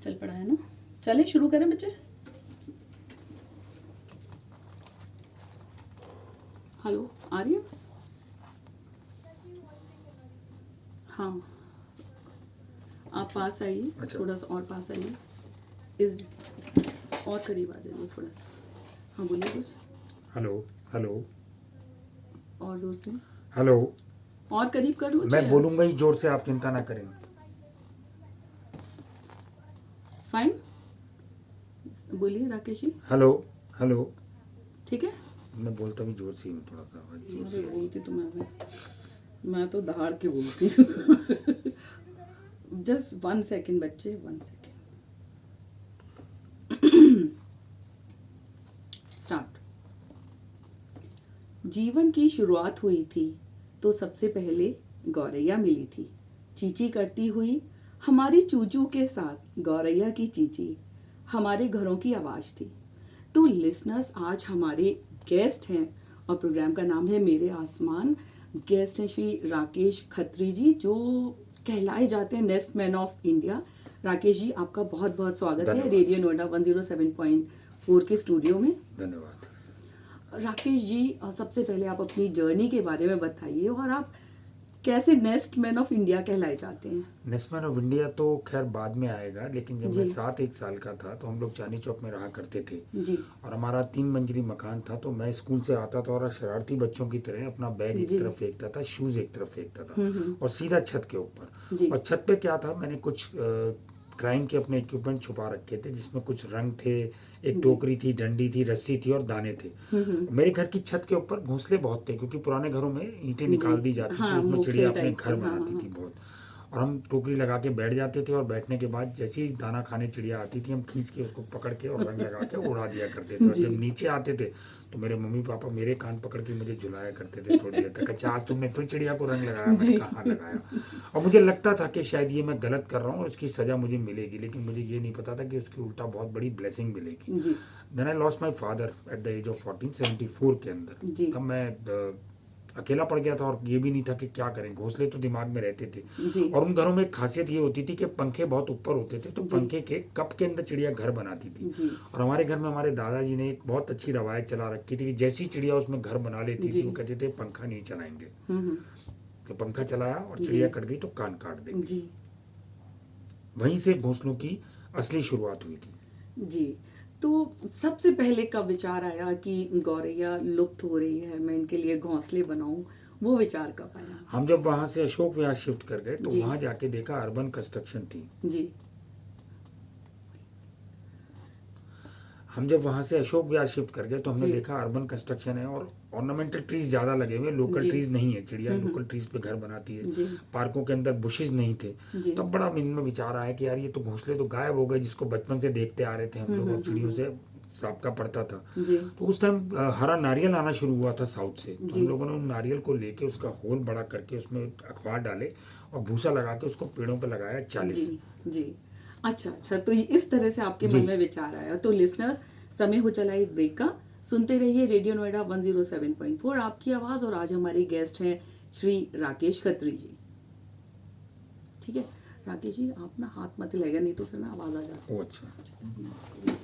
चल पड़ा है ना। चलें शुरू करें बच्चे। हेलो आ रही है बस? हाँ आप पास आइए। अच्छा। थोड़ा सा और पास आइए, इस और करीब आ जाइए थोड़ा सा। हाँ बोलिए कुछ हेलो हेलो और ज़ोर से, हेलो। और करीब कर लो मैं चेयर। बोलूँगा ही जोर से, आप चिंता ना करें। फाइन, बोलिए राकेश जी। Hello hello. ठीक है। मैं बोलता भी जोर से ही हूँ, थोड़ा सा आवाज़ जोर अरे से ही। बोलती तो मैं तो दहाड़ के बोलती हूँ। जस्ट 1 सेकेंड बच्चे, 1 सेकेंड। स्टार्ट। जीवन की शुरुआत हुई थी तो सबसे पहले गौरैया मिली थी। चींची करती हुई हमारी चूचू के साथ गौरैया की चींची हमारे घरों की आवाज़ थी। तो लिसनर्स, आज हमारे गेस्ट हैं और प्रोग्राम का नाम है मेरे आसमान। गेस्ट हैं श्री राकेश खत्री जी, जो कहलाए जाते हैं nest man of India. Rakesh ji, आपका बहुत बहुत स्वागत है धन्यवाद। रेडियो नोएडा 107.4 के स्टूडियो में। धन्यवाद। राकेश जी, सबसे पहले आप अपनी जर्नी के बारे में बताइए और आप कैसे नेस्ट मैन ऑफ इंडिया कहलाए जाते हैं। नेस्टमैन ऑफ इंडिया तो खैर बाद में आएगा, लेकिन जब जी। मैं 7-1 साल का था तो हम लोग चांदनी चौक में रहा करते थे जी और हमारा 3 मंजिली मकान था। तो मैं स्कूल से आता था और शरारती बच्चों की तरह अपना बैग एक जी। तरफ फेंकता था, शूज़ एक तरफ फेंकता था और सीधा छत के ऊपर। जी और छत पे क्या था, मैंने कुछ क्राइम के अपने इक्विपमेंट छुपा रखे थे, जिसमें कुछ रंग थे, एक टोकरी थी, डंडी थी, रस्सी थी और दाने थे। मेरे घर की छत के ऊपर घोंसले बहुत थे, क्योंकि पुराने घरों में ईंटें निकाल दी जाती थी, हाँ, उसमें मोखे चिड़िया अपने टाइप घर के, हाँ बनाती हाँ। थी बहुत। और हम टोकरी लगा के बैठ जाते थे और बैठने के बाद जैसे ही दाना खाने चिड़िया आती थी, हम खींच के उसको पकड़ के और रंग लगा के उड़ा दिया करते थे। और जी जब नीचे आते थे तो मेरे मम्मी पापा मेरे कान पकड़ के मुझे झुलाया करते थे थोड़ी देर तक। अच्छा, आज तुमने फिर चिड़िया को रंग लगाया? मैंने जी कहा हाँ लगाया। और मुझे लगता था कि शायद ये मैं गलत कर रहा हूँ और उसकी सज़ा मुझे मिलेगी, लेकिन मुझे ये नहीं पता था कि उसकी उल्टा बहुत बड़ी ब्लेसिंग मिलेगी। जी then I lost my father at the age of 1474 के अंदर। जी तब मैं अकेला पड़ गया था और ये भी नहीं था कि क्या करें। घोंसले तो दिमाग में रहते थे जी और उन घरों में एक खासियत ये होती थी कि पंखे बहुत ऊपर होते थे, तो जी पंखे के कप के अंदर चिड़िया घर बनाती थी। जी और हमारे घर में हमारे दादाजी ने एक बहुत अच्छी रवायत चला रखी थी कि जैसी चिड़िया उसमें घर बना लेती जी थी, वो कहते थे पंखा नहीं चलाएंगे। हम्म तो पंखा चलाया और जी चिड़िया कट गई तो कान काट देंगे। जी वहीं से घोंसलों की असली शुरुआत हुई थी। जी। तो सबसे पहले कब विचार आया कि गौरैया लुप्त हो रही है, मैं इनके लिए घोंसले बनाऊं? वो विचार कब आया? हम जब वहाँ से अशोक विहार शिफ्ट कर गए तो जी वहाँ जाके देखा अर्बन कंस्ट्रक्शन थी। जी हम जब वहाँ से अशोक विहार शिफ्ट कर गए तो हमने जी देखा अर्बन कंस्ट्रक्शन है और ऑर्नामेंटल ट्रीज ज़्यादा लगे हुए, लोकल जी ट्रीज नहीं है। चिड़िया लोकल ट्रीज पे घर बनाती है। जी पार्कों के अंदर बुशेज नहीं थे। जी तब बड़ा मन में विचार आया कि यार ये तो घोंसले तो गायब हो गए, जिसको बचपन से देखते आ रहे थे हम लोग और चिड़ियों से साबका पड़ता था। जी तो उस टाइम हरा नारियल आना शुरू हुआ था साउथ से। तो जी हम लोगों ने उन नारियल को लेके उसका होल बड़ा करके उसमें अखबार डाले और भूसा लगा के उसको पेड़ों पे लगाया 40। जी जी। अच्छा अच्छा, तो इस तरह से आपके जी। मन में विचार आया। तो लिसनर्स, समय हो चला एक ब्रेक का। सुनते रहिए रेडियो नोएडा 107.4 आपकी आवाज़। और आज हमारे गेस्ट हैं श्री राकेश खत्री जी। ठीक है राकेश जी, आप ना हाथ मत लगाइएगा, नहीं तो फिर ना आवाज़ आ जाती ओ अच्छा। है।